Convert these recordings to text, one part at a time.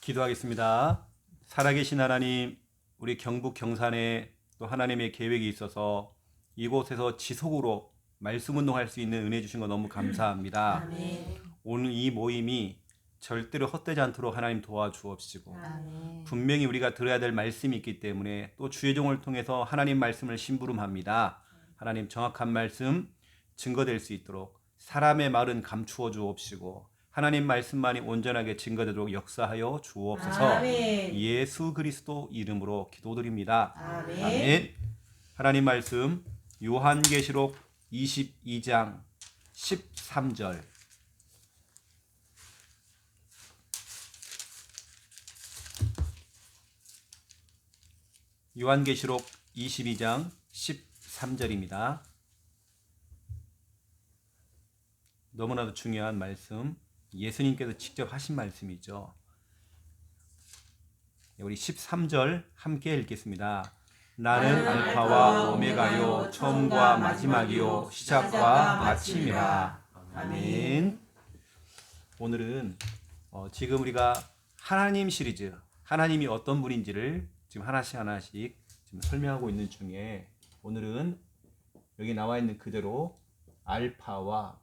기도하겠습니다. 살아계신 하나님, 우리 경북 경산에 또 하나님의 계획이 있어서 이곳에서 지속으로 말씀 운동할 수 있는 은혜 주신 거 너무 감사합니다. 아멘. 오늘 이 모임이 절대로 헛되지 않도록 하나님 도와주옵시고, 아멘. 분명히 우리가 들어야 될 말씀이 있기 때문에 또 주의 종을 통해서 하나님 말씀을 심부름합니다. 하나님 정확한 말씀 증거될 수 있도록 사람의 말은 감추어 주옵시고, 하나님 말씀만이 온전하게 증거되도록 역사하여 주옵소서. 아멘. 예수 그리스도 이름으로 기도드립니다. 아멘. 아멘. 하나님 말씀 요한계시록 22장 13절. 요한계시록 22장 13절입니다. 너무나도 중요한 말씀, 예수님께서 직접 하신 말씀이죠. 우리 13절 함께 읽겠습니다. 나는 알파와 오메가요, 처음과 마지막이요, 시작과 마침이라. 아멘. 오늘은 지금 우리가 하나님 시리즈, 하나님이 어떤 분인지를 지금 하나씩 지금 설명하고 있는 중에, 오늘은 여기 나와 있는 그대로 알파와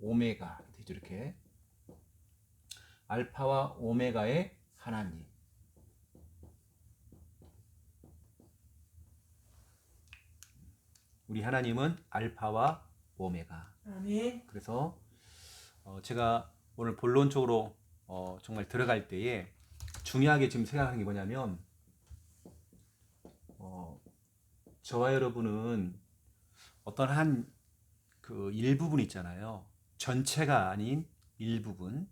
오메가 되죠. 이렇게 알파와 오메가의 하나님, 우리 하나님은 알파와 오메가. 아멘. 그래서 제가 오늘 본론적으로 정말 들어갈 때에 중요하게 지금 생각하는 게 뭐냐면, 저와 여러분은 어떤 한 그 일부분 있잖아요. 전체가 아닌 일부분.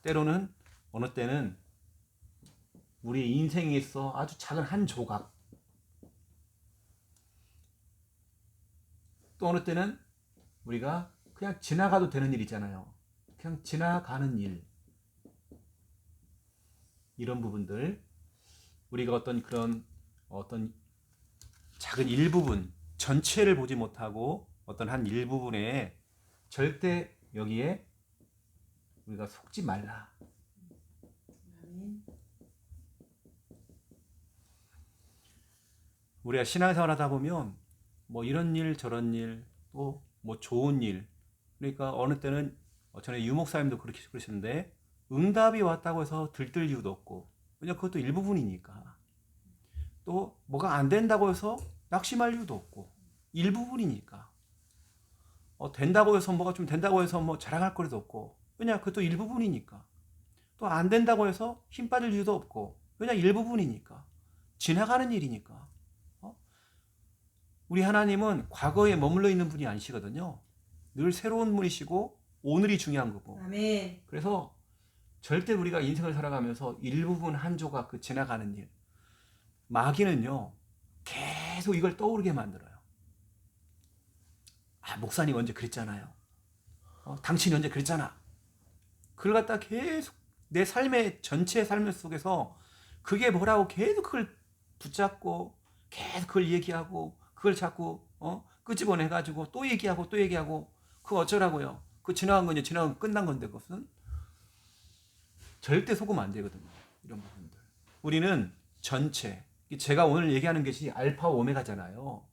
때로는 어느 때는 우리 인생에 있어 아주 작은 한 조각, 또 어느 때는 우리가 그냥 지나가도 되는 일 있잖아요. 그냥 지나가는 일. 이런 부분들, 우리가 어떤 작은 일부분, 전체를 보지 못하고 어떤 한 일부분에 절대 여기에 우리가 속지 말라. 아멘. 우리가 신앙생활 하다 보면 뭐 이런 일 저런 일, 또 뭐 좋은 일, 그러니까 어느 때는 전에 유목사님도 그렇게 그러시는데, 응답이 왔다고 해서 들뜰 이유도 없고, 왜냐 그것도 일부분이니까. 또 뭐가 안 된다고 해서 낙심할 이유도 없고, 일부분이니까. 된다고 해서 뭐가 좀 된다고 해서 뭐 자랑할 거리도 없고, 왜냐 그것도 일부분이니까. 또 안 된다고 해서 힘 빠질 이유도 없고, 왜냐 일부분이니까. 지나가는 일이니까. 우리 하나님은 과거에 머물러 있는 분이 아니시거든요. 늘 새로운 분이시고 오늘이 중요한 거고. 아멘. 그래서 절대 우리가 인생을 살아가면서 일부분 한 조각 그 지나가는 일, 마귀는요 계속 이걸 떠오르게 만들어요. 목사님 언제 그랬잖아요. 당신이 언제 그랬잖아. 그걸 갖다 계속 내 삶의 전체 삶 속에서 그게 뭐라고 계속 그걸 붙잡고 계속 그걸 얘기하고, 그걸 자꾸 끄집어내가지고 또 얘기하고 그거 어쩌라고요. 그 지나간 건 이제 지나간 끝난 건데, 그것은 절대 속으면 안 되거든요. 이런 부분들 우리는 전체, 제가 오늘 얘기하는 것이 알파 오메가잖아요.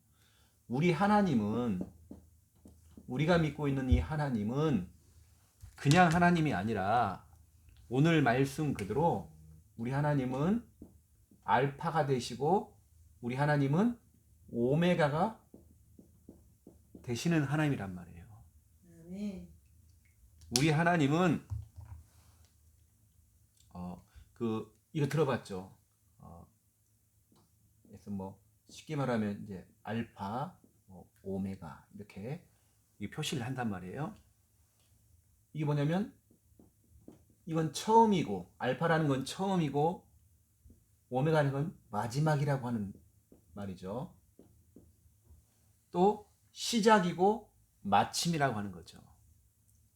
우리 하나님은, 우리가 믿고 있는 이 하나님은 그냥 하나님이 아니라, 오늘 말씀 그대로 우리 하나님은 알파가 되시고 우리 하나님은 오메가가 되시는 하나님이란 말이에요. 아멘. 우리 하나님은 이거 들어봤죠? 그래서 뭐 쉽게 말하면 이제 알파, 오메가 이렇게 이 표시를 한단 말이에요. 이게 뭐냐면, 이건 처음이고, 알파라는 건 처음이고 오메가는 건 마지막이라고 하는 말이죠. 또 시작이고 마침이라고 하는 거죠.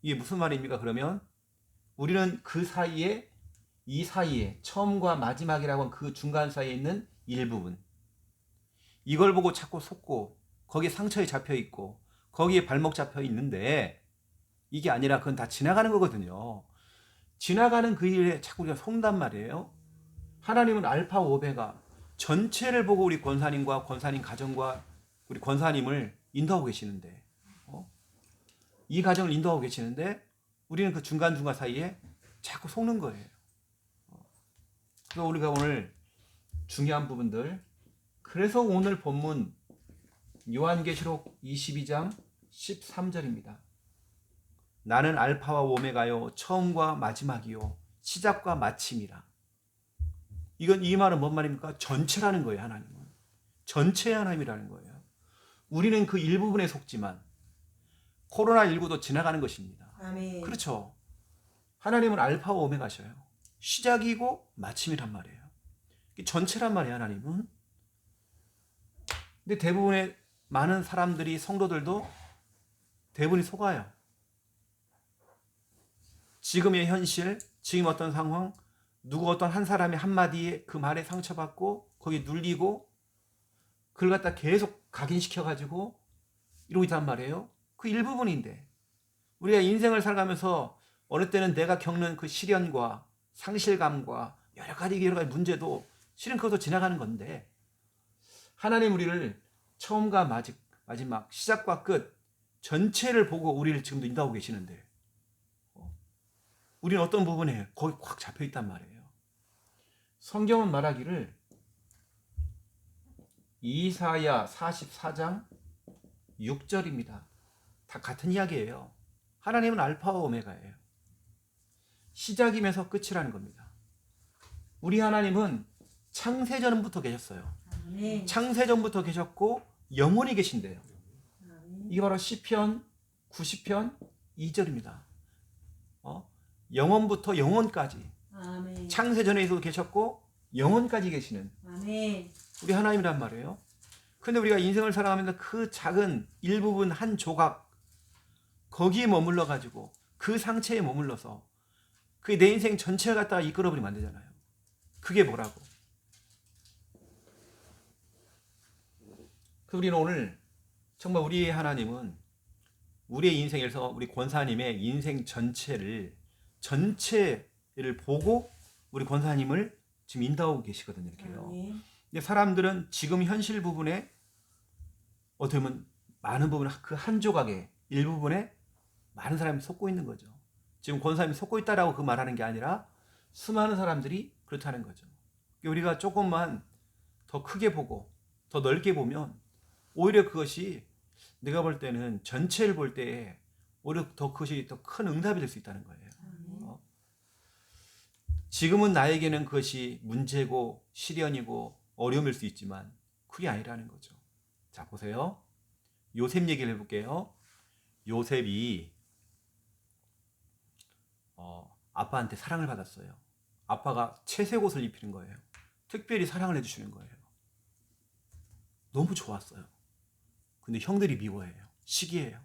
이게 무슨 말입니까? 그러면 우리는 그 사이에, 이 사이에 처음과 마지막이라고 하는 그 중간 사이에 있는 일부분, 이걸 보고 자꾸 속고 거기에 상처에 잡혀 있고 거기에 발목 잡혀 있는데, 이게 아니라 그건 다 지나가는 거거든요. 지나가는 그 일에 자꾸 우리가 속단 말이에요. 하나님은 알파 오메가 전체를 보고 우리 권사님과 권사님 가정과 우리 권사님을 인도하고 계시는데 이 가정을 인도하고 계시는데 우리는 그 중간중간 사이에 자꾸 속는 거예요. 그래서 우리가 오늘 중요한 부분들, 그래서 오늘 본문 요한계시록 22장 13절입니다. 나는 알파와 오메가요 처음과 마지막이요 시작과 마침이라. 이 말은 뭔 말입니까? 전체라는 거예요. 하나님은 전체의 하나님이라는 거예요. 우리는 그 일부분에 속지만 코로나19도 지나가는 것입니다. 아멘. 그렇죠. 하나님은 알파와 오메가셔요. 시작이고 마침이란 말이에요. 전체란 말이에요. 하나님은. 근데 대부분의 많은 사람들이, 성도들도 대부분이 속아요. 지금의 현실, 지금 어떤 상황, 누구 어떤 한 사람이 한마디에 그 말에 상처받고 거기 눌리고 그걸 갖다 계속 각인시켜가지고 이러고 있단 말이에요. 그 일부분인데 우리가 인생을 살아가면서 어느 때는 내가 겪는 그 시련과 상실감과 여러 가지 문제도 실은 그것도 지나가는 건데, 하나님 우리를 처음과 마지막, 시작과 끝 전체를 보고 우리를 지금도 인도하고 계시는데 우리는 어떤 부분에 거기 꽉 잡혀 있단 말이에요. 성경은 말하기를 이사야 44장 6절입니다. 다 같은 이야기예요. 하나님은 알파와 오메가예요. 시작이면서 끝이라는 겁니다. 우리 하나님은 창세전부터 계셨어요. 아멘. 창세전부터 계셨고 영원히 계신대요. 아멘. 이게 바로 시편 90편 2절입니다. 영원부터 영원까지, 아멘. 창세전에서도 계셨고 영원까지 계시는 아멘. 우리 하나님이란 말이에요. 근데 우리가 인생을 살아가면서 그 작은 일부분 한 조각 거기에 머물러 가지고 그 상처에 머물러서 그게 내 인생 전체를 갖다가 이끌어버리면 안 되잖아요. 그게 뭐라고? 우리는 오늘 정말 우리의 하나님은 우리의 인생에서 우리 권사님의 인생 전체를 보고 우리 권사님을 지금 인도하고 계시거든요. 이렇게요. 아멘. 근데 사람들은 지금 현실 부분에 어떻게 보면 많은 부분, 그 한 조각에 일부분에 많은 사람이 속고 있는 거죠. 지금 권사님이 속고 있다라고 그 말하는 게 아니라 수많은 사람들이 그렇다는 거죠. 우리가 조금만 더 크게 보고 더 넓게 보면 오히려 그것이 내가 볼 때는 전체를 볼 때 오히려 더 그것이 더 큰 응답이 될 수 있다는 거예요. 지금은 나에게는 그것이 문제고 시련이고 어려움일 수 있지만 그게 아니라는 거죠. 자, 보세요. 요셉 얘기를 해볼게요. 요셉이 아빠한테 사랑을 받았어요. 아빠가 채색 옷을 입히는 거예요. 특별히 사랑을 해주시는 거예요. 너무 좋았어요. 근데 형들이 미워해요. 시기해요.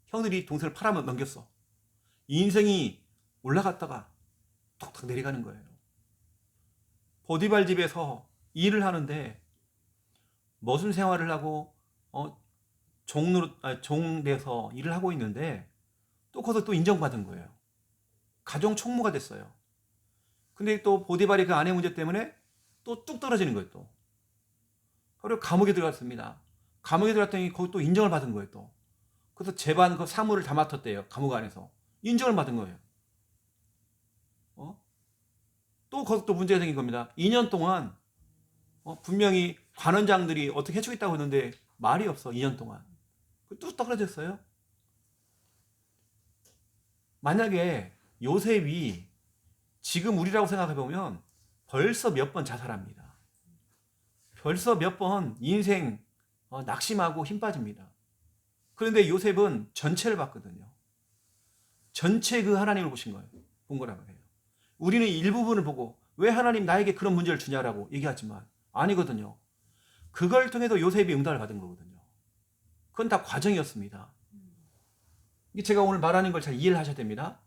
형들이 동생을 팔아만 넘겼어. 인생이 올라갔다가 톡톡 내려가는 거예요. 보디발 집에서 일을 하는데 머슴 생활을 하고 종 돼서 일을 하고 있는데 또 거기서 또 인정받은 거예요. 가정 총무가 됐어요. 근데 또 보디발이 그 아내 문제 때문에 또 뚝 떨어지는 거예요. 또 그리고 감옥에 들어갔습니다. 감옥에 들어갔더니 거기 또 인정을 받은 거예요. 또 그래서 재반 그 사무를 다 맡았대요. 감옥 안에서 인정을 받은 거예요. 또 거기서 또 문제가 생긴 겁니다. 2년 동안 분명히 관원장들이 어떻게 해주겠다고 했는데 말이 없어. 2년 동안 뚝 떨어졌어요. 만약에 요셉이 지금 우리라고 생각해보면 벌써 몇 번 자살합니다. 벌써 몇 번 인생 낙심하고 힘 빠집니다. 그런데 요셉은 전체를 봤거든요. 전체 그 하나님을 본 거라고 해요. 우리는 일부분을 보고 왜 하나님 나에게 그런 문제를 주냐라고 얘기하지만 아니거든요. 그걸 통해서 요셉이 응답을 받은 거거든요. 그건 다 과정이었습니다. 제가 오늘 말하는 걸 잘 이해를 하셔야 됩니다.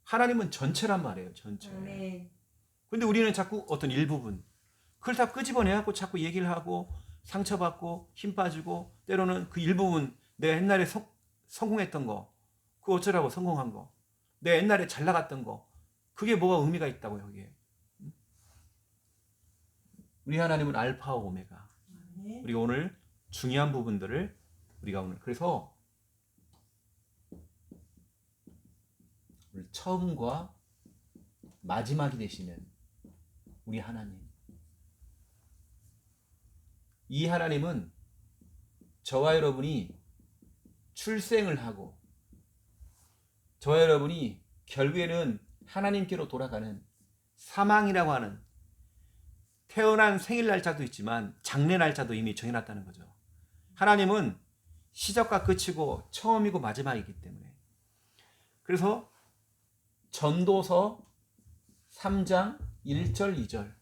하나님은 전체란 말이에요. 전체. 아멘. 근데 우리는 자꾸 어떤 일부분 그걸 다 끄집어내갖고 자꾸 얘기를 하고 상처받고 힘 빠지고 때로는 그 일부분 내가 옛날에 성공했던 거 그거 어쩌라고 성공한 거 내가 옛날에 잘 나갔던 거 그게 뭐가 의미가 있다고요, 여기에. 우리 하나님은 알파와 오메가. 아멘. 우리가 오늘 중요한 부분들을 우리가 오늘 그래서 오늘 처음과 마지막이 되시는 우리 하나님. 이 하나님은 저와 여러분이 출생을 하고 저와 여러분이 결국에는 하나님께로 돌아가는 사망이라고 하는 태어난 생일 날짜도 있지만 장래 날짜도 이미 정해놨다는 거죠. 하나님은 시작과 끝이고 처음이고 마지막이기 때문에. 그래서 전도서 3장 1절 2절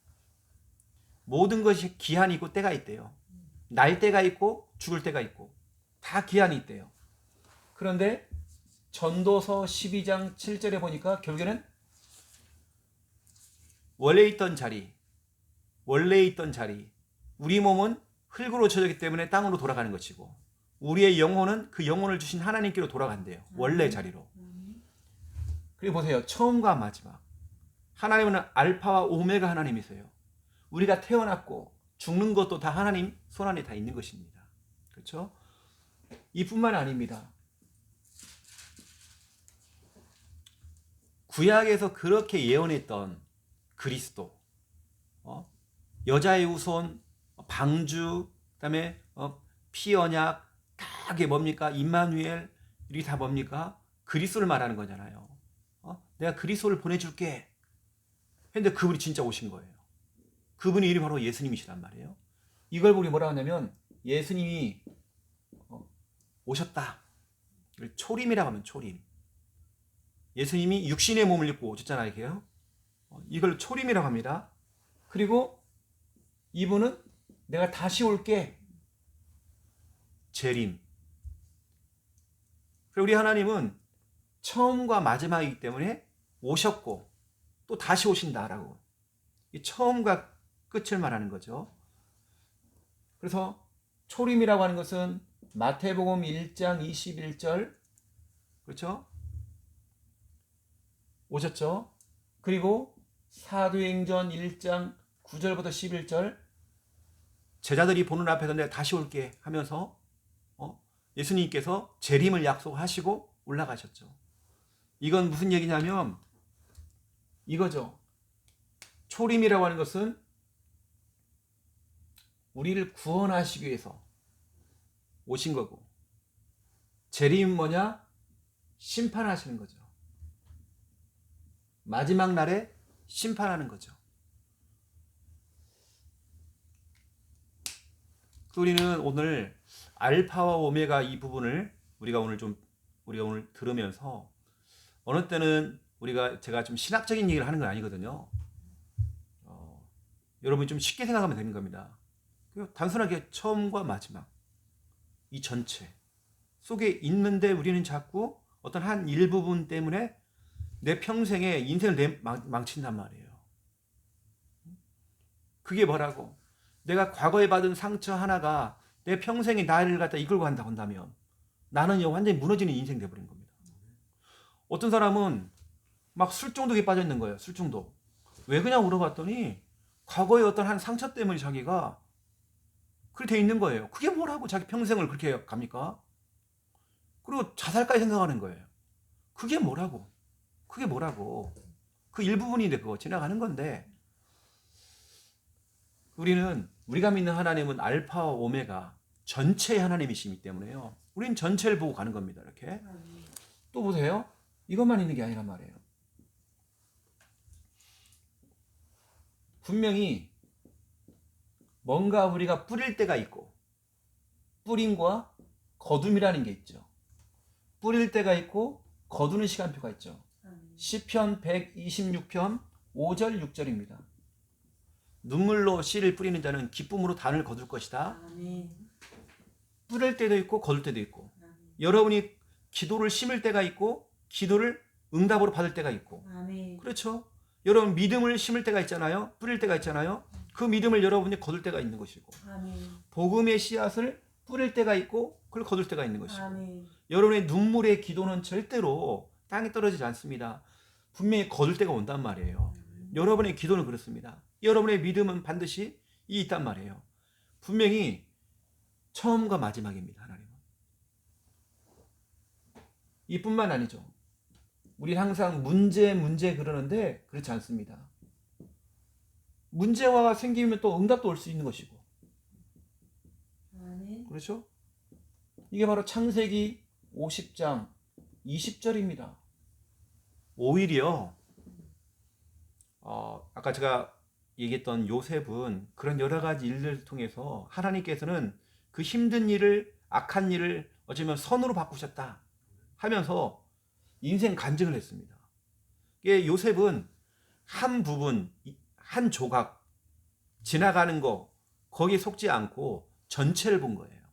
모든 것이 기한이 있고 때가 있대요. 날 때가 있고 죽을 때가 있고 다 기한이 있대요. 그런데 전도서 12장 7절에 보니까 결국에는 원래 있던 자리 우리 몸은 흙으로 쳐졌기 때문에 땅으로 돌아가는 것이고 우리의 영혼은 그 영혼을 주신 하나님께로 돌아간대요. 원래 자리로. 그리고 보세요. 처음과 마지막. 하나님은 알파와 오메가 하나님이세요. 우리가 태어났고 죽는 것도 다 하나님 손안에 다 있는 것입니다. 그렇죠? 이뿐만 아닙니다. 구약에서 그렇게 예언했던 그리스도, 여자의 후손, 방주, 그다음에 피언약, 다 그게 뭡니까? 임마누엘, 이게 다 뭡니까? 그리스도를 말하는 거잖아요. 내가 그리스도를 보내줄게. 근데 그분이 진짜 오신 거예요. 그분의 이름이 바로 예수님이시란 말이에요. 이걸 보고 뭐라 하냐면 예수님이 오셨다. 초림이라고 하면 초림. 예수님이 육신의 몸을 입고 오셨잖아요. 이게요. 이걸 초림이라고 합니다. 그리고 이분은 내가 다시 올게. 재림. 그리고 우리 하나님은 처음과 마지막이기 때문에 오셨고 또 다시 오신다라고. 이 처음과 끝을 말하는 거죠. 그래서 초림이라고 하는 것은 마태복음 1장 21절 그렇죠? 오셨죠? 그리고 사도행전 1장 9절부터 11절 제자들이 보는 앞에서 내가 다시 올게 하면서 예수님께서 재림을 약속하시고 올라가셨죠. 이건 무슨 얘기냐면 이거죠. 초림이라고 하는 것은 우리를 구원하시기 위해서 오신 거고 재림은 뭐냐? 심판하시는 거죠. 마지막 날에 심판하는 거죠. 우리는 오늘 알파와 오메가 이 부분을 우리가 오늘 들으면서 어느 때는 제가 좀 신학적인 얘기를 하는 건 아니거든요. 여러분이 좀 쉽게 생각하면 되는 겁니다. 단순하게 처음과 마지막 이 전체 속에 있는데 우리는 자꾸 어떤 한 일부분 때문에 내 평생에 인생을 망친단 말이에요. 그게 뭐라고? 내가 과거에 받은 상처 하나가 내 평생의 나를 갖다 이끌고 간다고 한다면 나는 완전히 무너지는 인생 돼버린 겁니다. 어떤 사람은 막 술중독에 빠져 있는 거예요. 술중독. 왜 그냥 물어봤더니 과거의 어떤 한 상처 때문에 자기가 그렇게 돼 있는 거예요. 그게 뭐라고 자기 평생을 그렇게 갑니까? 그리고 자살까지 생각하는 거예요. 그게 뭐라고? 그 일부분인데 그거 지나가는 건데 우리가 믿는 하나님은 알파와 오메가 전체의 하나님이시기 때문에요. 우리는 전체를 보고 가는 겁니다. 이렇게. 또 보세요. 이것만 있는 게 아니란 말이에요. 분명히 뭔가 우리가 뿌릴 때가 있고 뿌림과 거둠이라는 게 있죠. 뿌릴 때가 있고 거두는 시간표가 있죠. 시편 126편 5절 6절입니다. 눈물로 씨를 뿌리는 자는 기쁨으로 단을 거둘 것이다. 뿌릴 때도 있고 거둘 때도 있고 여러분이 기도를 심을 때가 있고 기도를 응답으로 받을 때가 있고 그렇죠? 여러분 믿음을 심을 때가 있잖아요. 뿌릴 때가 있잖아요. 그 믿음을 여러분이 거둘 때가 있는 것이고 복음의 씨앗을 뿌릴 때가 있고 그걸 거둘 때가 있는 것이고 여러분의 눈물의 기도는 절대로 땅에 떨어지지 않습니다. 분명히 거둘 때가 온단 말이에요. 여러분의 기도는 그렇습니다. 여러분의 믿음은 반드시 있단 말이에요. 분명히 처음과 마지막입니다. 하나님은. 이뿐만 아니죠. 우리 항상 문제 그러는데 그렇지 않습니다. 문제가 생기면 또 응답도 올 수 있는 것이고. 아멘. 그렇죠? 이게 바로 창세기 50장 20절입니다. 오히려 아까 제가 얘기했던 요셉은 그런 여러 가지 일들을 통해서 하나님께서는 그 힘든 일을, 악한 일을 어쩌면 선으로 바꾸셨다 하면서 인생 간증을 했습니다. 이게 요셉은 한 부분, 한 조각 지나가는 거 거기에 속지 않고 전체를 본 거예요.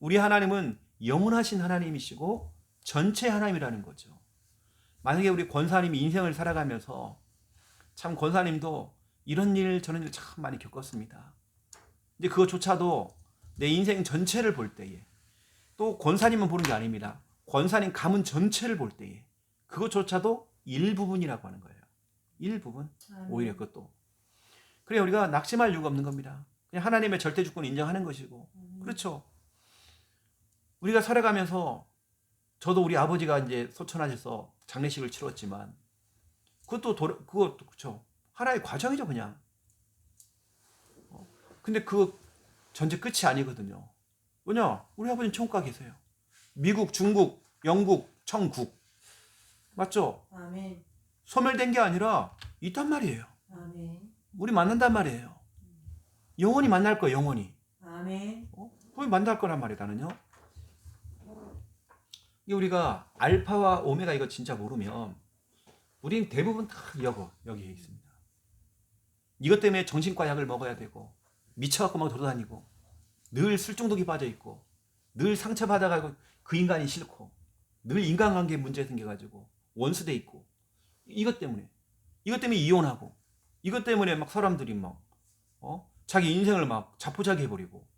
우리 하나님은 영원하신 하나님이시고 전체 하나님이라는 거죠. 만약에 우리 권사님이 인생을 살아가면서 참 권사님도 이런 일 저런 일 참 많이 겪었습니다. 근데 그것조차도 내 인생 전체를 볼 때에 또 권사님은 보는 게 아닙니다. 권사님 가문 전체를 볼 때에 그것조차도 일부분이라고 하는 거예요. 일부분. 아멘. 오히려 그것도. 그래 우리가 낙심할 이유가 없는 겁니다. 그냥 하나님의 절대 주권을 인정하는 것이고. 그렇죠. 우리가 살아가면서 저도 우리 아버지가 이제 소천하셔서 장례식을 치렀지만 그것도 그렇죠. 하나의 과정이죠 그냥. 근데 그 전제 끝이 아니거든요. 왜냐? 우리 아버지는 천국 가 계세요. 미국, 중국, 영국, 천국. 맞죠? 아멘. 소멸된 게 아니라 있단 말이에요. 아멘. 우리 만난단 말이에요. 영원히 만날 거예요. 영원히. 아멘. 거의 만날 거란 말이에요. 나는요. 이게 우리가 알파와 오메가 이거 진짜 모르면 우린 대부분 다 여기에 있습니다. 이것 때문에 정신과 약을 먹어야 되고 미쳐갖고 막 돌아다니고 늘 술중독이 빠져있고 늘 상처받아가지고 그 인간이 싫고 늘 인간관계에 문제 생겨가지고 원수돼 있고 이것 때문에 이혼하고 이것 때문에 막 사람들이 막 자기 인생을 막 자포자기 해버리고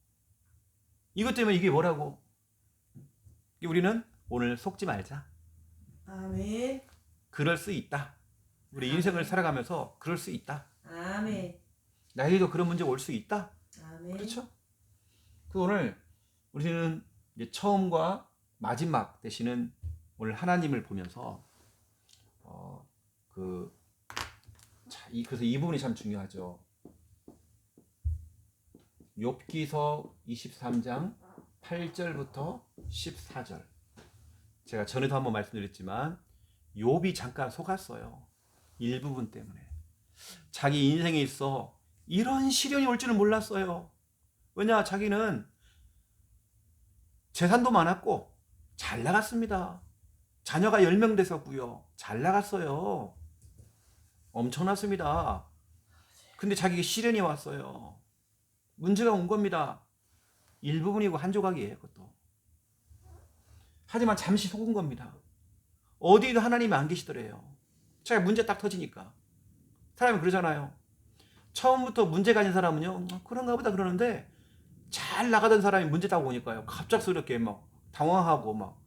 이것 때문에 이게 뭐라고. 우리는 오늘 속지 말자. 아멘. 그럴 수 있다. 우리 인생을 살아가면서 그럴 수 있다. 아멘. 나에게도 그런 문제가 올 수 있다. 아멘. 그렇죠? 그 오늘 우리는 이제 처음과 마지막 되시는 오늘 하나님을 보면서 그래서 이 부분이 참 중요하죠. 욥기서 23장 8절부터 14절. 제가 전에도 한번 말씀드렸지만 욥이 잠깐 속았어요. 일부분 때문에. 자기 인생에 있어 이런 시련이 올 줄은 몰랐어요. 왜냐? 자기는 재산도 많았고 잘 나갔습니다. 자녀가 10명 됐었고요. 잘 나갔어요. 엄청났습니다. 근데 자기에게 시련이 왔어요. 문제가 온 겁니다. 일부분이고 한 조각이에요. 그것도. 하지만 잠시 속은 겁니다. 어디에도 하나님이 안 계시더래요. 자기가 문제 딱 터지니까. 사람이 그러잖아요. 처음부터 문제 가진 사람은요, 그런가 보다 그러는데 잘 나가던 사람이 문제 딱 오니까요. 갑작스럽게 막 당황하고 막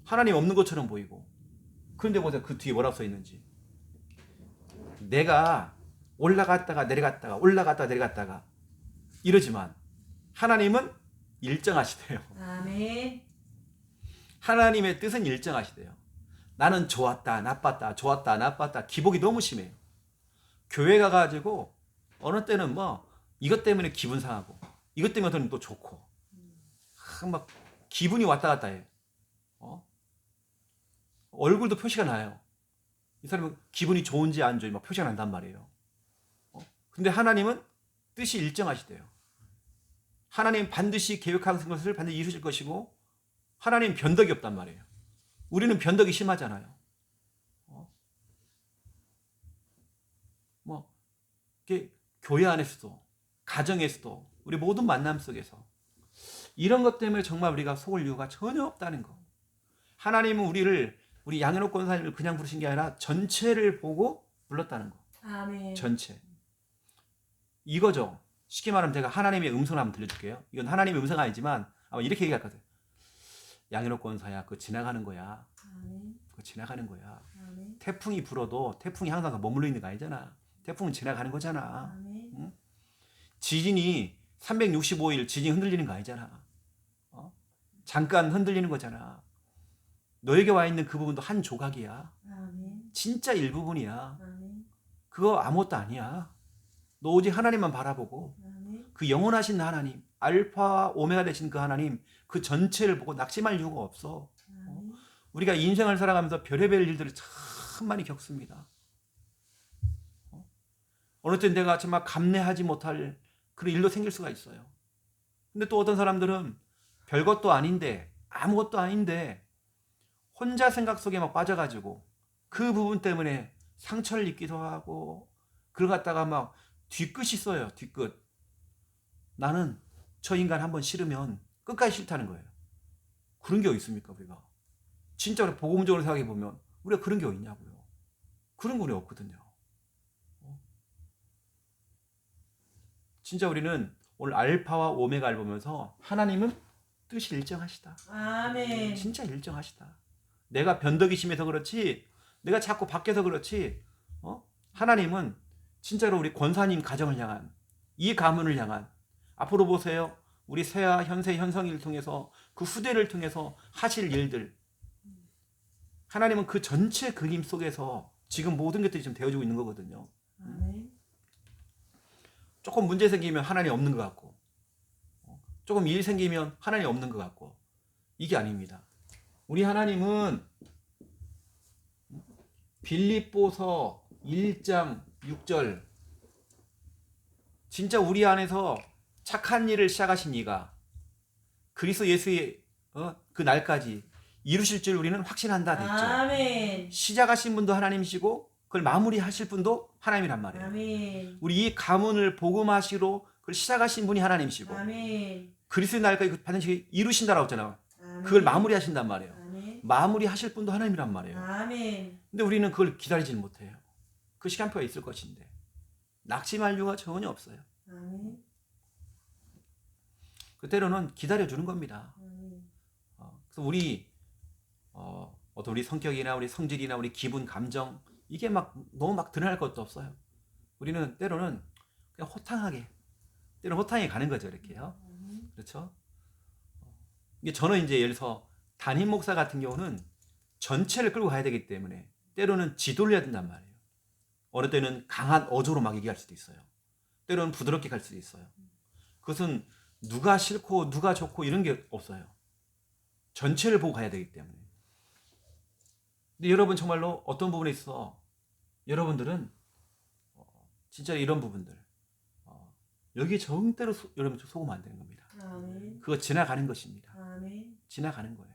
하나님 없는 것처럼 보이고. 그런데 보세요. 그 뒤에 뭐라고 써 있는지. 내가 올라갔다가 내려갔다가 올라갔다가 내려갔다가 이러지만 하나님은 일정하시대요. 아멘. 하나님의 뜻은 일정하시대요. 나는 좋았다 나빴다 좋았다 나빴다 기복이 너무 심해요. 교회 가가지고 어느 때는 뭐 이것 때문에 기분 상하고 이것 때문에 또 좋고 막 기분이 왔다 갔다 해요. 얼굴도 표시가 나요. 이 사람은 기분이 좋은지 안 좋은지 막 표시가 난단 말이에요. 근데 하나님은 뜻이 일정하시대요. 하나님 반드시 계획한 것을 반드시 이루실 것이고 하나님 변덕이 없단 말이에요. 우리는 변덕이 심하잖아요. 뭐 이렇게 교회 안에서도 가정에서도 우리 모든 만남 속에서 이런 것 때문에 정말 우리가 속을 이유가 전혀 없다는 거. 하나님은 우리 양현옥 권사님을 그냥 부르신 게 아니라 전체를 보고 불렀다는 거. 아멘. 전체. 이거죠. 쉽게 말하면 제가 하나님의 음성을 한번 들려줄게요. 이건 하나님의 음성은 아니지만 아마 이렇게 얘기할 것 같아요. 양현옥 권사야, 그거 지나가는 거야. 아멘. 그거 지나가는 거야. 아멘. 태풍이 불어도 태풍이 항상 머물러 있는 거 아니잖아. 태풍은 지나가는 거잖아. 아멘. 응? 지진이 365일 지진 흔들리는 거 아니잖아. 어? 잠깐 흔들리는 거잖아. 너에게 와 있는 그 부분도 한 조각이야. 아멘. 진짜 일부분이야. 아멘. 그거 아무것도 아니야. 너 오직 하나님만 바라보고 아멘. 그 영원하신 하나님, 알파와 오메가 되신 그 하나님, 그 전체를 보고 낙심할 이유가 없어. 아멘. 우리가 인생을 살아가면서 별의별 일들을 참 많이 겪습니다. 어느 때 내가 정말 감내하지 못할 그런 일도 생길 수가 있어요. 근데 또 어떤 사람들은 별것도 아닌데, 아무것도 아닌데 혼자 생각 속에 막 빠져가지고 그 부분 때문에 상처를 입기도 하고 그걸 갖다가 막 뒤끝이 있어요. 뒤끝. 나는 저 인간 한번 싫으면 끝까지 싫다는 거예요. 그런 게 어디 있습니까, 우리가? 진짜로 복음적으로 생각해 보면 우리가 그런 게 어디 있냐고요. 그런 거 우리 없거든요. 진짜 우리는 오늘 알파와 오메가를 보면서 하나님은 뜻이 일정하시다. 아멘. 진짜 일정하시다. 내가 변덕이 심해서 그렇지, 내가 자꾸 밖에서 그렇지, 하나님은 진짜로 우리 권사님 가정을 향한, 이 가문을 향한, 앞으로 보세요. 우리 세아 현세 현성일 통해서 그 후대를 통해서 하실 일들, 하나님은 그 전체 그림 속에서 지금 모든 것들이 좀 되어지고 있는 거거든요. 아멘. 조금 문제 생기면 하나님 없는 것 같고, 조금 일 생기면 하나님 없는 것 같고, 이게 아닙니다. 우리 하나님은 빌립보서 1장 6절, 진짜 우리 안에서 착한 일을 시작하신 이가 그리스도 예수의 그 날까지 이루실 줄 우리는 확신한다 됐죠. 아멘. 시작하신 분도 하나님이시고 그걸 마무리하실 분도 하나님이란 말이에요. 아멘. 우리 이 가문을 복음하시로 그걸 시작하신 분이 하나님이시고 아멘. 그리스도의 날까지 반드시 이루신다라고 했잖아요. 아멘. 그걸 마무리하신단 말이에요. 아멘. 마무리하실 분도 하나님이란 말이에요. 아멘. 근데 우리는 그걸 기다리지는 못해요. 그 시간표가 있을 것인데 낙심할 이유가 전혀 없어요. 아멘. 그 때로는 기다려주는 겁니다. 아멘. 그래서 어떤 우리 성격이나 우리 성질이나 우리 기분, 감정 이게 막 너무 막 드러날 것도 없어요. 우리는 때로는 그냥 호탕하게, 때로는 호탕하게 가는 거죠, 이렇게요. 그렇죠? 이게 저는 이제 예를 들어서 담임 목사 같은 경우는 전체를 끌고 가야 되기 때문에 때로는 지도를 해야 된단 말이에요. 어느 때는 강한 어조로 막 얘기할 수도 있어요. 때로는 부드럽게 갈 수도 있어요. 그것은 누가 싫고 누가 좋고 이런 게 없어요. 전체를 보고 가야 되기 때문에. 근데 여러분 정말로 어떤 부분에 있어 여러분들은 진짜 이런 부분들 여기 절대로 여러분 속으면 안 되는 겁니다. 아멘. 그거 지나가는 것입니다. 아멘. 지나가는 거예요.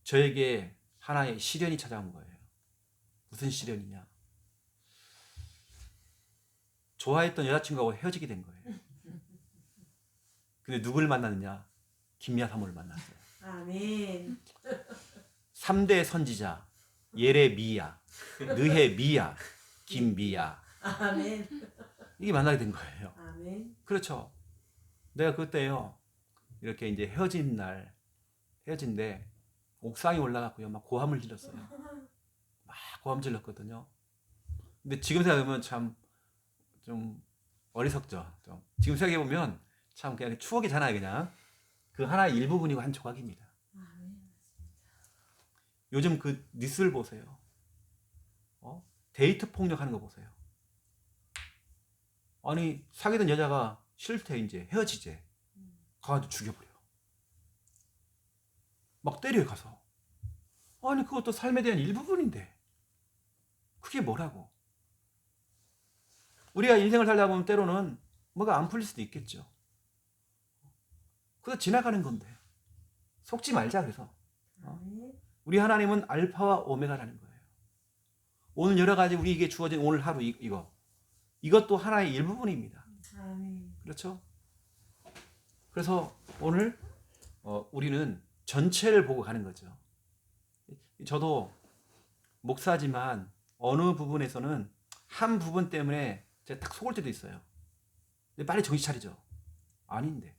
저에게 하나의 시련이 찾아온 거예요. 무슨 시련이냐? 좋아했던 여자친구하고 헤어지게 된 거예요. 근데 누굴 만났느냐? 김미아 사모를 만났어요. 아멘. 3대 선지자 예레미야, 느헤미야, 김미야 아멘. 이게 만나게 된 거예요. 아멘. 그렇죠. 내가 그때요 이렇게 이제 헤어진데 옥상에 올라갔고요 막 고함을 질렀어요. 막 고함 질렀거든요. 근데 지금 생각해보면 참 좀 어리석죠. 좀. 지금 생각해보면 참 그냥 추억이잖아요. 그냥 그 하나의 일부분이고 한 조각입니다. 아멘. 요즘 그 뉴스를 보세요. 데이트 폭력하는 거 보세요. 아니 사귀던 여자가 싫대 이제 헤어지재. 가가지고 죽여버려. 막 때려요 가서. 아니 그것도 삶에 대한 일부분인데 그게 뭐라고? 우리가 인생을 살다 보면 때로는 뭐가 안 풀릴 수도 있겠죠. 그래서 지나가는 건데 속지 말자. 그래서 아멘. 우리 하나님은 알파와 오메가라는 거예요. 오늘 여러 가지 우리에게 주어진 오늘 하루 이것도 하나의 일부분입니다. 아멘. 그렇죠? 그래서 오늘 우리는 전체를 보고 가는 거죠. 저도 목사지만 어느 부분에서는 한 부분 때문에 제가 딱 속을 때도 있어요. 근데 빨리 정신 차리죠. 아닌데.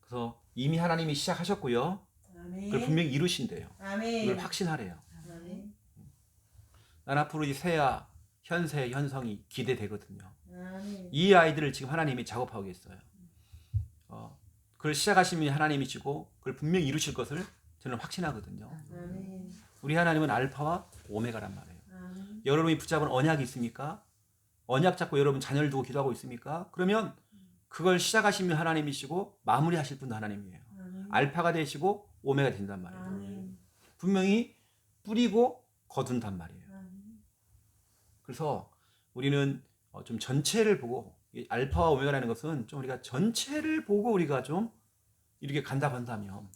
그래서 이미 하나님이 시작하셨고요. 아멘. 그걸 분명히 이루신대요. 아멘. 이걸 확신하래요. 아멘. 난 앞으로 이 세야, 현세, 현성이 기대되거든요. 아멘. 이 아이들을 지금 하나님이 작업하고 계세요. 그걸 시작하신 분이 하나님이시고 그걸 분명히 이루실 것을 저는 확신하거든요. 아멘. 우리 하나님은 알파와 오메가란 말이에요. 아멘. 여러분이 붙잡은 언약이 있습니까? 언약 잡고 여러분 자녀를 두고 기도하고 있습니까? 그러면 그걸 시작하신 분 하나님이시고 마무리하실 분도 하나님이에요. 아멘. 알파가 되시고 오메가 된단 말이에요. 아멘. 분명히 뿌리고 거둔단 말이에요. 아멘. 그래서 우리는 좀 전체를 보고, 이 알파와 오메가라는 것은 좀 우리가 전체를 보고 우리가 좀 이렇게 간다고 한다면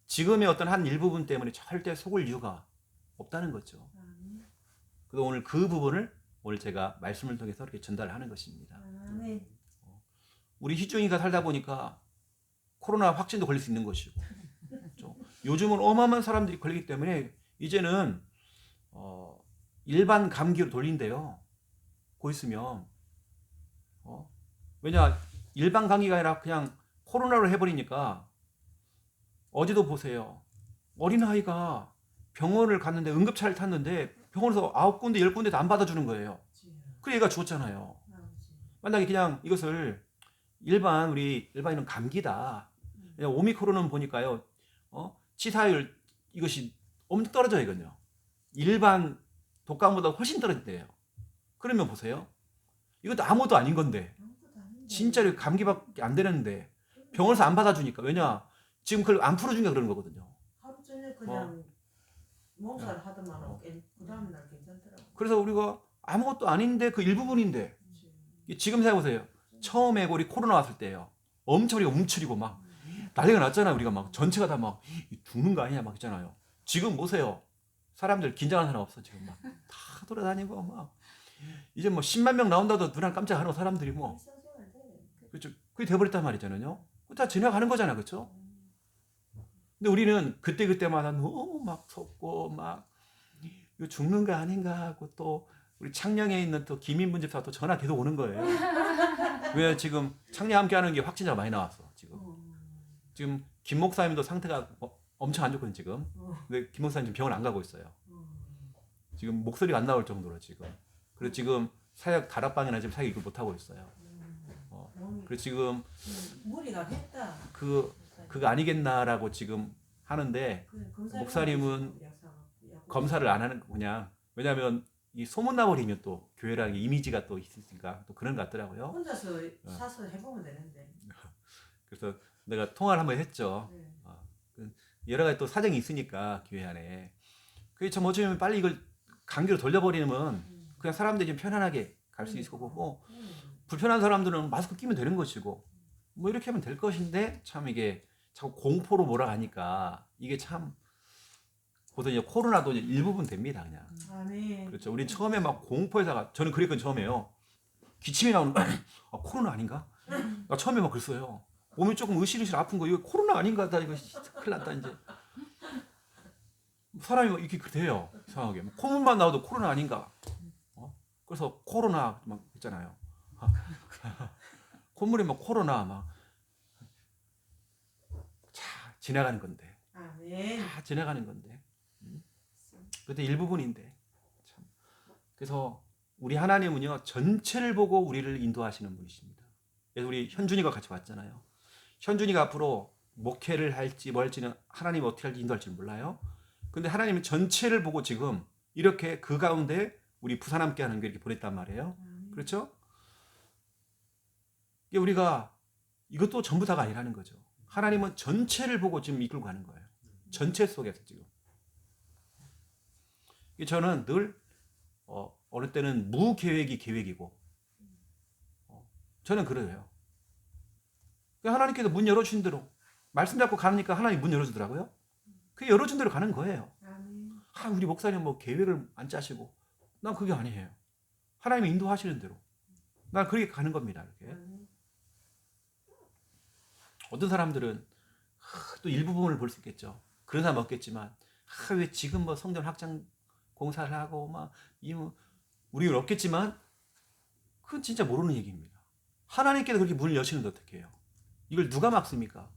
지금의 어떤 한 일부분 때문에 절대 속을 이유가 없다는 거죠. 아멘. 그래서 오늘 그 부분을 오늘 제가 말씀을 통해서 이렇게 전달을 하는 것입니다. 아멘. 우리 희중이가 살다 보니까 코로나 확진도 걸릴 수 있는 것이고, 그렇죠? 요즘은 어마어마한 사람들이 걸리기 때문에 이제는 일반 감기로 돌린대요. 고 있으면 왜냐, 일반 감기가 아니라 그냥 코로나로 해버리니까. 어제도 보세요. 어린아이가 병원을 갔는데 응급차를 탔는데 병원에서 9군데 10군데도 안 받아주는 거예요. 그래 얘가 죽었잖아요. 만약에 그냥 이것을 우리 일반인은 감기다. 그냥 오미크론은 보니까요, 치사율 이것이 엄청 떨어져요, 이건요. 일반 독감보다 훨씬 떨어진대요. 그러면 보세요. 이것도 아무것도 아닌 건데, 진짜로 감기밖에 안 되는데 병원에서 안 받아주니까. 왜냐, 지금 그걸 안 풀어주니까 그러는 거거든요. 하루 종일 그냥 몸살 하더만 그 다음 날 괜찮더라고. 그래서 우리가 아무것도 아닌데 그 일부분인데, 지금 생각해보세요. 처음에 우리 코로나 왔을 때요, 엄청 우리가 움츠리고 막 난리가 났잖아요. 우리가 막 전체가 다 막 죽는 거 아니냐 막 있잖아요. 지금 보세요. 사람들 긴장하는 사람 없어. 지금 막 다 돌아다니고 막 이제 뭐 10만 명 나온다도 눈 깜짝 안 하고 사람들이 뭐, 그렇죠. 그게 돼버렸단 말이잖아요. 다 지나가는 거잖아, 그렇죠? 근데 우리는 그때마다 너무 막 속고 막 이거 죽는 거 아닌가 하고, 또 우리 창녕에 있는 또 김인분 집사 또 전화 계속 오는 거예요. 왜 지금 창녕 함께 하는 게 확진자가 많이 나왔어. 지금 김 목사님도 상태가 엄청 안 좋거든요, 지금. 근데 김 목사님 지금 병원 안 가고 있어요. 지금 목소리가 안 나올 정도로 지금. 그래서 지금 사역 다락방이나 지금 사역 이걸 못 하고 있어요. 그래서 지금 무리가 했다. 그거 아니겠나라고 지금 하는데, 목사님은 검사를 안 하는, 그냥 왜냐하면 이 소문 나버리면 또 교회라는 이미지가 또 있으니까 또 그런 것 같더라고요. 혼자서 사서 해보면 되는데. 그래서 내가 통화를 한번 했죠. 네. 여러 가지 또 사정이 있으니까 교회 안에. 그게 참 어쩌면 빨리 이걸 강제로 돌려버리면 그냥 사람들이 좀 편안하게 갈 수 있을 거고, 불편한 사람들은 마스크 끼면 되는 것이고, 뭐 이렇게 하면 될 것인데, 참 이게 자꾸 공포로 몰아가니까 이게 참, 보통 이제 코로나도 이제 일부분 됩니다, 그냥. 아멘. 그렇죠. 우리 처음에 막 공포에다가, 저는 그랬거든요, 처음에요. 기침이 나오는 거, 코로나 아닌가? 나 처음에 막 그랬어요. 몸이 조금 으실으실 아픈 거, 이거 코로나 아닌가? 나 이거 큰일 났다, 이제. 사람이 막 이렇게 돼요, 이상하게. 콧물만 나와도 코로나 아닌가? 그래서 코로나 막 있잖아요. 콧물이 막 코로나 막. 자, 지나가는 건데. 아멘. 다 지나가는 건데. 그때 일부분인데. 참. 그래서 우리 하나님은요, 전체를 보고 우리를 인도하시는 분이십니다. 그래서 우리 현준이가 같이 왔잖아요. 현준이가 앞으로 목회를 할지 뭐 할지는 하나님이 어떻게 할지 인도할지 몰라요. 근데 하나님은 전체를 보고 지금 이렇게 그 가운데 우리 부산 함께 하는 게 이렇게 보냈단 말이에요. 그렇죠? 이게 우리가 이것도 전부 다가 아니라는 거죠. 하나님은 전체를 보고 지금 이끌고 가는 거예요. 전체 속에서 지금. 저는 늘 어느 때는 무계획이 계획이고, 저는 그래요. 하나님께서 문 열어주신 대로 말씀 잡고 가니까 하나님 문 열어주더라고요. 그 열어준 대로 가는 거예요. 우리 목사님 뭐 계획을 안 짜시고, 난 그게 아니에요. 하나님이 인도하시는 대로 난 그렇게 가는 겁니다. 이렇게. 어떤 사람들은 또 일부분을 볼 수 있겠죠. 그런 사람 없겠지만, 왜 지금 뭐 성전 확장 공사를 하고 막 우리는 없겠지만, 그건 진짜 모르는 얘기입니다. 하나님께서 그렇게 문을 여시는데 어떻게 해요? 이걸 누가 막습니까?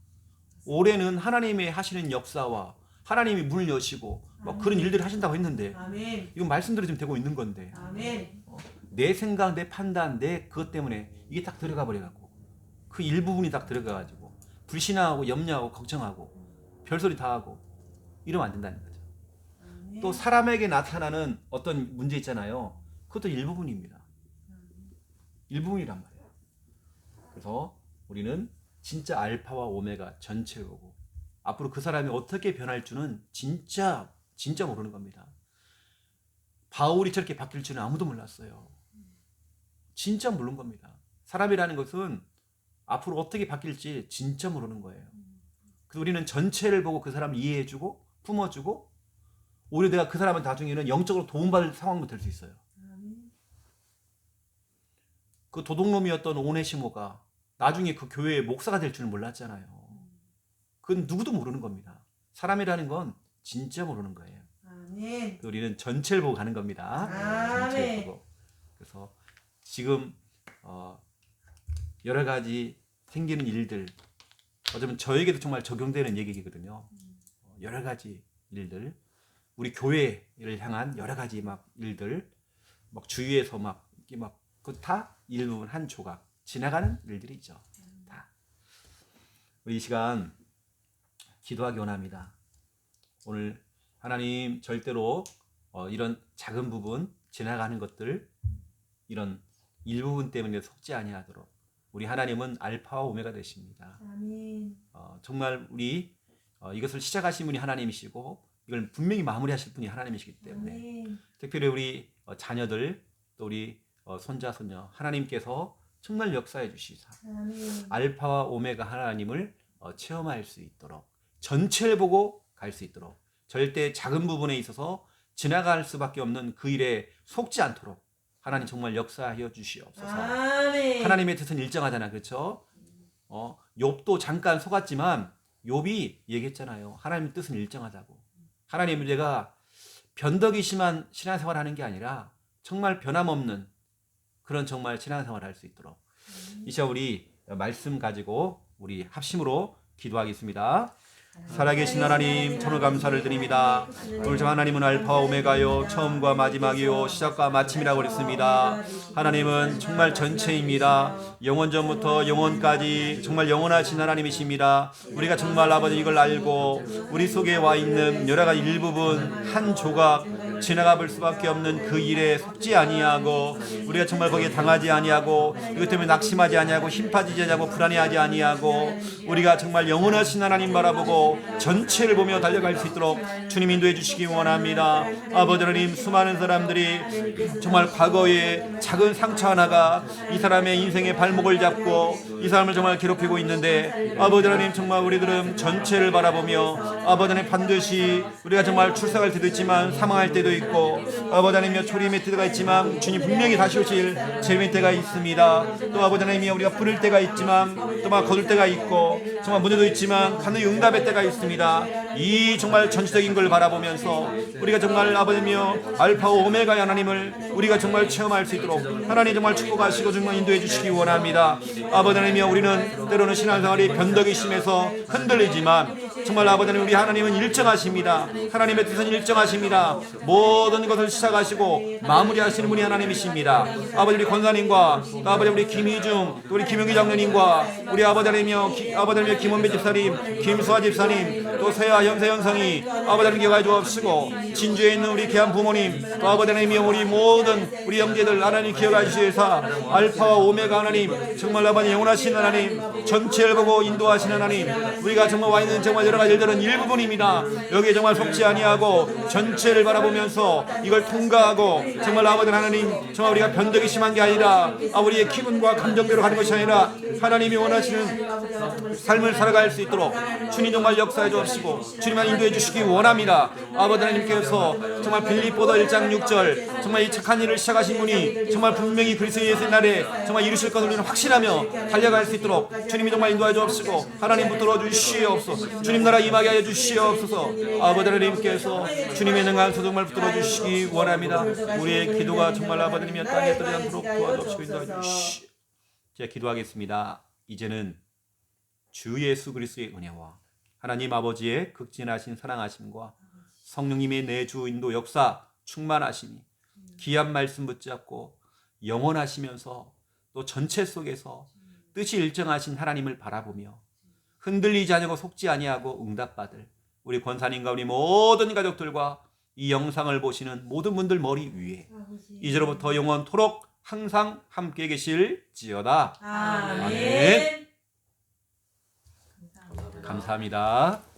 올해는 하나님의 하시는 역사와 하나님이 문을 여시고 뭐 그런 일들을 하신다고 했는데 아멘. 이건 말씀대로 지금 되고 있는 건데 아멘. 내 생각, 내 판단, 내 그것 때문에 이게 딱 들어가 버려갖고 그 일부분이 딱 들어가가지고 불신하고 염려하고 걱정하고 별소리 다 하고 이러면 안 된다는 거죠. 아멘. 또 사람에게 나타나는 어떤 문제 있잖아요. 그것도 일부분입니다. 일부분이란 말이에요. 그래서 우리는 진짜 알파와 오메가 전체를 보고 앞으로 그 사람이 어떻게 변할 줄은 진짜 모르는 겁니다. 바울이 저렇게 바뀔 줄은 아무도 몰랐어요. 진짜 모르는 겁니다. 사람이라는 것은 앞으로 어떻게 바뀔지 진짜 모르는 거예요. 그래서 우리는 전체를 보고 그 사람을 이해해주고 품어주고 오히려 내가 그 사람은 나중에는 영적으로 도움받을 상황도 될 수 있어요. 아멘. 그 도둑놈이었던 오네시모가 나중에 그 교회의 목사가 될 줄은 몰랐잖아요. 그건 누구도 모르는 겁니다. 사람이라는 건 진짜 모르는 거예요. 아멘. 우리는 전체를 보고 가는 겁니다. 전체를 아멘. 보고. 그래서 지금 여러 가지 생기는 일들 어쩌면 저에게도 정말 적용되는 얘기거든요. 여러 가지 일들 우리 교회를 향한 여러 가지 막 일들 막 주위에서 막 이게 막 그 다 일부분 한 조각 지나가는 일들이 있죠. 다. 우리 이 시간 기도하기 원합니다. 오늘 하나님 절대로 이런 작은 부분 지나가는 것들 이런 일부분 때문에 속지 아니하도록 우리 하나님은 알파와 오메가 되십니다. 아멘. 정말 우리 이것을 시작하신 분이 하나님이시고 이걸 분명히 마무리하실 분이 하나님이시기 때문에 아멘. 특별히 우리 자녀들 또 우리 손자 손녀 하나님께서 정말 역사해 주시사 아멘. 알파와 오메가 하나님을 체험할 수 있도록 전체를 보고 갈 수 있도록 절대 작은 부분에 있어서 지나갈 수밖에 없는 그 일에 속지 않도록 하나님 정말 역사하여 주시옵소서. 아멘. 하나님의 뜻은 일정하잖아, 그렇죠? 욥도 잠깐 속았지만 욥이 얘기했잖아요. 하나님의 뜻은 일정하다고. 하나님은 내가 변덕이 심한 신앙생활을 하는 게 아니라 정말 변함없는 그런 정말 신앙생활을 할 수 있도록 이 시간 우리 말씀 가지고 우리 합심으로 기도하겠습니다. 살아계신 하나님 천을 감사를 드립니다. 오늘 저 하나님은 알파와 오메가요 처음과 마지막이요 시작과 마침이라고 그랬습니다. 하나님은 정말 전체입니다. 영원 전부터 영원까지 정말 영원하신 하나님이십니다. 우리가 정말 아버지 이걸 알고 우리 속에 와 있는 여러 가지 일부분 한 조각 지나가 볼 수밖에 없는 그 일에 속지 아니하고 우리가 정말 거기에 당하지 아니하고 이것 때문에 낙심하지 아니하고 힘 빠지지 아니하고 불안해하지 아니하고 우리가 정말 영원하신 하나님 바라보고 전체를 보며 달려갈 수 있도록 주님 인도해 주시기 원합니다. 아버지 하나님 수많은 사람들이 정말 과거에 작은 상처 하나가 이 사람의 인생의 발목을 잡고 이 사람을 정말 괴롭히고 있는데 아버지 하나님 정말 우리들은 전체를 바라보며 아버지 하나님 반드시 우리가 정말 출생할 때도 있지만 사망할 때도 있고 아버지 하나님이여 초림의 때가 있지만 주님 분명히 다시 오실 재림의 때가 있습니다. 또 아버지 하나님이여 우리가 부를 때가 있지만 또 막 거둘 때가 있고 정말 문제도 있지만 간혹 응답의 때가 있습니다. 이 정말 전체적인 걸 바라보면서 우리가 정말 아버지며 알파와 오메가의 하나님을 우리가 정말 체험할 수 있도록 하나님 정말 축복하시고 정말 인도해 주시기 원합니다. 아버지 하나님이여 우리는 때로는 신앙생활이 변덕이 심해서 흔들리지만 정말 아버지 하나님 우리 하나님은 일정하십니다. 하나님의 뜻은 일정하십니다. 모든 것을 시작하시고 마무리하시는 분이 하나님이십니다. 아버지 우리 권사님과 아버지 우리 김희중 우리 김용기 장로님과 우리 아버지 하나님이여 아버지 하나님이여 김원배 집사님 김수아 집사님 또 세아 현세 현성이 아버지 하나님 기억하여 주옵시고 진주에 있는 우리 귀한 부모님 또 아버지 하나님이여 우리 모든 우리 형제들 하나님 기억하여 주시사 알파와 오메가 하나님 정말 아버지 영원하신 하나님 전체를 보고 인도하시는 하나님 우리가 정말 와 있는 정말 여러 가지 일들은 일부분입니다. 여기에 정말 속지 아니하고 전체를 바라보면서 이걸 통과하고 정말 아버지 하나님 정말 우리가 변덕이 심한 게 아니라 우리의 기분과 감정대로 가는 것이 아니라 하나님이 원하시는 삶을 살아갈 수 있도록 주님 정말 역사해 주옵시고 주님만 인도해 주시기 원합니다. 아버지 하나님께서 정말 빌립보서 1장 6절 정말 이 착한 일을 시작하신 분이 정말 분명히 그리스도 예수의 날에 정말 이루실 것을 우리는 확신하며 달려갈 수 있도록 주님이 정말 인도해 주옵시고 하나님 붙들어 주시옵소서. 주님 나라 임하게 하여 주시옵소서. 아버지 하나님께서 주님의 능한 소 정말 붙들어 주시기 원합니다. 우리의 기도가 정말 아버지님이 땅에 떨어지 않도록 도와주시고 인도해 주시옵소서. 제가 기도하겠습니다. 이제는 주 예수 그리스도의 은혜와 하나님 아버지의 극진하신 사랑하심과 성령님의 내주 인도 역사 충만하심이 귀한 말씀 붙잡고 영원하시면서 또 전체 속에서 뜻이 일정하신 하나님을 바라보며 흔들리지 아니하고 속지 아니하고 응답받을 우리 권사님과 우리 모든 가족들과 이 영상을 보시는 모든 분들 머리 위에 이제로부터 영원토록 항상 함께 계실지어다. 아멘. 감사합니다.